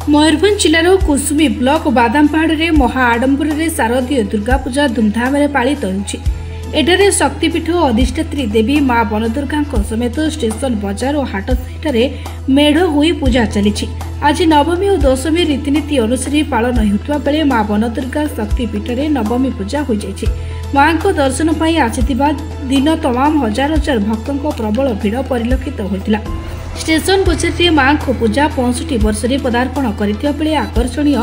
Mayurbhanj जिलार Kusumi block बादामपाहाड़ में महा आडंबर शारदीय दुर्गा पूजा धूमधाम पालित होठारे शक्तिपीठ अधिष्ठात्री देवी माँ बनदुर्गा समेत स्टेशन बजार और हाट सहित मेढ़ हो पूजा चली। आज नवमी और दशमी रीतिनीति अनुसार पालन होता बेले माँ बनदुर्गा शक्तिपीठ में नवमी पूजा हो जाए। माँ को दर्शन पर आसिथिबा दिन तमाम हजार हजार भक्तों प्रबल भिड़ परिलक्षित होता। स्टेशन बजार माँ को पूजा 65 वर्ष पदार्पण करथिबा बेले आकर्षणीय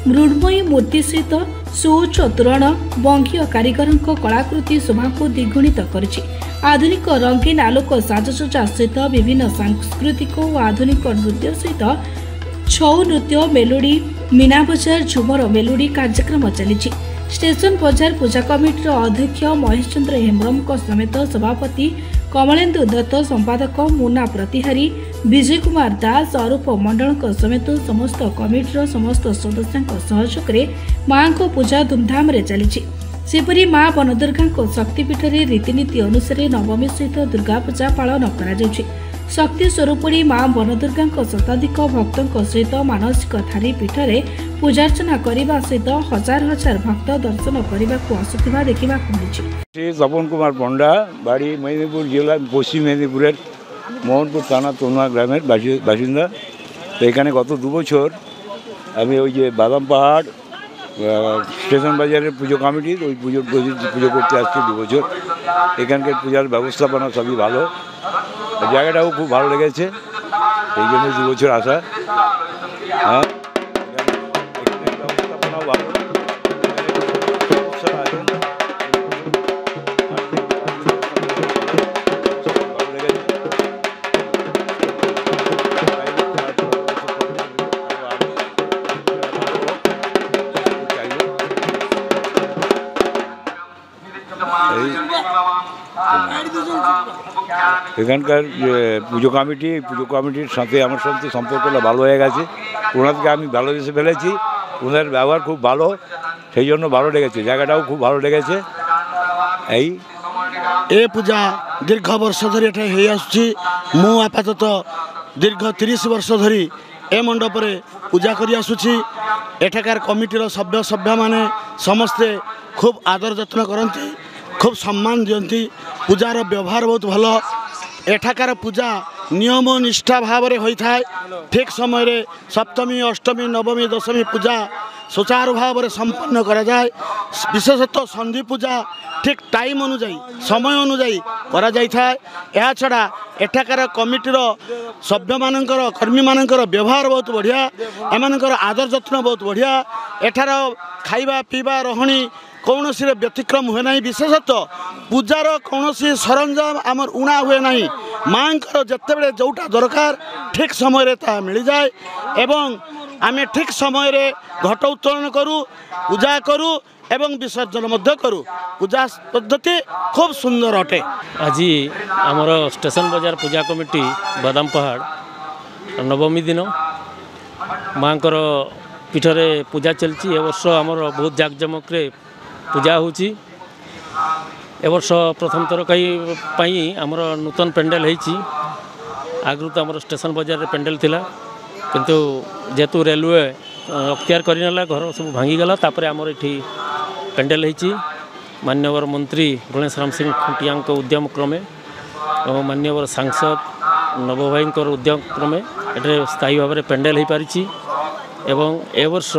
मृण्मयी मूर्ति सहित सुउच्च तोरण बंगीय कारीगर कलाकृति शोभा को द्विगुणित करिछि। आधुनिक रंगीन आलोक साजसज्जा सहित विभिन्न सांस्कृतिक और आधुनिक नृत्य सहित छौ नृत्य मेलोडी मीना बजार झुमर मेलोडी कार्यक्रम चली। स्टेशन बजार पूजा कमिटी अध्यक्ष महेश चंद्र हेम्ब्रम समेत सभापति कमलेन्दु दत्त संपादक मुन्ना प्रतिहारी विजय कुमार दास अरूप मंडल समेत समस्त कमिटीर समस्त सदस्यों सहयोग में माँ को पूजा धूमधाम चली। सेपरी माँ बनदुर्गा शक्तिपीठ में रीतिनीति अनुसार नवमी सहित दुर्गा पूजा पालन कर शक्ति स्वरूपिणी माँ बनदुर्गा शताधिक भक्तों सहित मानसिक थारी पीठ में पूजार्चना करने सहित हजार हजार भक्त दर्शन करने को आसुवा देखा मिली। तपन कुमार पंडा बाड़ी मेदिनीपुर जिला पश्चिम मेदिनीपुर मोहनपुर थाना तनुआ ग्रामेर बासिंदा। तो एखाने गत 2 बछर आमी ओई जे बादामपाहाड़ स्टेशन बाजारेर पुजो कमिटी ओई पुजो करते आसछि 2 बछर। एखानकार पूजार व्यवस्थापना सभी भालो, জায়গাটাও খুব ভালো লেগেছে, এই জন্য 2 বছর আসা। হ্যাঁ, ব্যবস্থাপনাও ভালো। এখানকার পুজো কমিটির সাথে আমার সাথে সম্পর্কটা ভালো হয়ে গেছে। ওনাদেরকে আমি ভালোবেসে ফেলেছি, ওনাদের ব্যবহার খুব ভালো, সেই জন্য ভালো লেগেছে। জায়গাটাও খুব ভালো লেগেছে। এই পূজা দীর্ঘ বর্ষ ধরে এটা হয়ে আসছে। মু আপাতত দীর্ঘ 30 বর্ষ ধরে এ মণ্ডপরে পূজা করে আসুছি। এঠাকার কমিটির সভ্য মানে সমস্তে খুব আদর যত্ন করতে, খুব সম্মান দিয়ন্তি। পূজার ব্যবহার বহুত ভালো। এঠাকার পূজা নিয়ম নিষ্ঠা ভাবে হয়ে থাকে। ঠিক সময় সপ্তমী অষ্টমী নবমী দশমী পূজা সুচারু ভাবে সম্পন্ন করা যায়। বিশেষত সন্ধি পূজা ঠিক টাইম অনুযায়ী সময় অনুযায়ী করা যাই থাকে। এছাড়া এঠাকার কমিটির সভ্য মানকর কর্মী মানকর ব্যবহার বহুত বঢ়িয়া, এমানকর আদর যত্ন বহুত বঢ়িয়া। এঠার খাইবা পিবা রহণী কৌশি ব্যতিক্রম हुए ना। विशेषत पूजार कौन सरंजाम आमर उणा हुए ना। माँ जिते जोटा दरकार ठीक समय मिल जाए एवं आम ठीक समय घट उत्तोलन करूँ, पूजा करूँ एवं विसर्जन करूँ। पूजा पद्धति खूब सुंदर अटे। आज आमर स्टेशन बाजार पूजा कमिटी बादामपाहाड़ नवमी दिन माँ पीठरे पूजा चलती। ए वर्ष आमर बहुत जाकजमक पूजा होची। ए वर्ष प्रथम थर कहीं आमर नूतन पेंडेल होती। आगु तो आमर स्टेशन बाजार पेंडेल थिला, किंतु जेतु रेलवे अख्तियार करनेला घर सब भांगीगला। तापर आमर ये पेंडेल होती। मान्यवर मंत्री गणेश राम सिंह खुंटिया उद्यम क्रमे और मान्यवर सांसद नवभाई उद्यम क्रमे ये स्थायी भाव में पेंडेल हो पारी। एवं ए वर्ष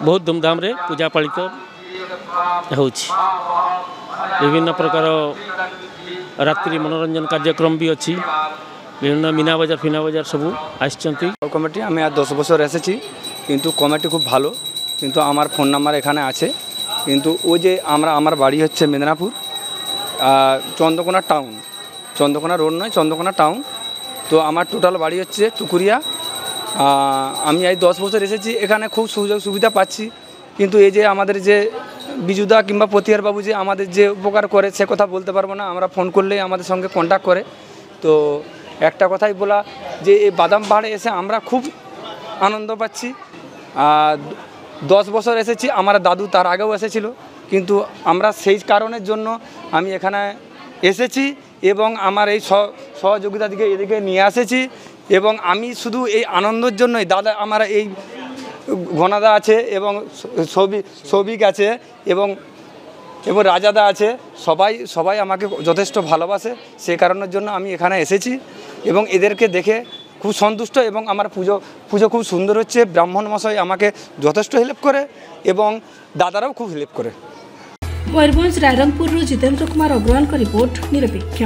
बहुत धूमधाम रे पूजा पालित होछि। विभिन्न प्रकार रात्रि मनोरंजन कार्यक्रम भी अच्छी। विभिन्न मीना बजार फिना बजार सब आसछन्ति। कमिटी आम 10 বছর এসেছি, কিন্তু কমিটি খুব ভালো। কিন্তু আমার ফোন নাম্বার এখানে আছে। কিন্তু ও যে আমার বাড়ি হচ্ছে মেদিনীপুর চন্দ্রকোনা টাউন, চন্দ্রকোনা রোড নয়, চন্দ্রকোনা টাউন। তো আমার টোটাল বাড়ি হচ্ছে টুকুরিয়া। আমি এই 10 বছর এসেছি, এখানে খুব সুযোগ সুবিধা পাচ্ছি। কিন্তু এই যে আমাদের যে বিজুদা কিংবা পতিয়ার বাবু যে আমাদের যে উপকার করে সে কথা বলতে পারবো না। আমরা ফোন করলেই আমাদের সঙ্গে কন্ট্যাক্ট করে। তো একটা কথাই বলা যে এই বাদামপাহাড়ে এসে আমরা খুব আনন্দ পাচ্ছি। 10 বছর এসেছি, আমার দাদু তার আগেও এসেছিল, কিন্তু আমরা সেই কারণের জন্য আমি এখানে এসেছি এবং আমার এই সহযোগিতা দিকে এদিকে নিয়ে এসেছি। এবং আমি শুধু এই আনন্দের জন্যই দাদা আমার এই ঘনাদা আছে এবং সৌভিক আছে এবং রাজাদা আছে, সবাই আমাকে যথেষ্ট ভালোবাসে। সেই কারণের জন্য আমি এখানে এসেছি এবং এদেরকে দেখে খুব সন্তুষ্ট এবং আমার পুজো খুব সুন্দর হচ্ছে। ব্রাহ্মণ মশাই আমাকে যথেষ্ট হেল্প করে এবং দাদারাও খুব হেল্প করে। ময়ূরভঞ্জ রায়রଙ୍ଗপুর জিতেନ୍ଦ୍র কুমার अग्रवाल रिपोर्ट निरपेक्ष।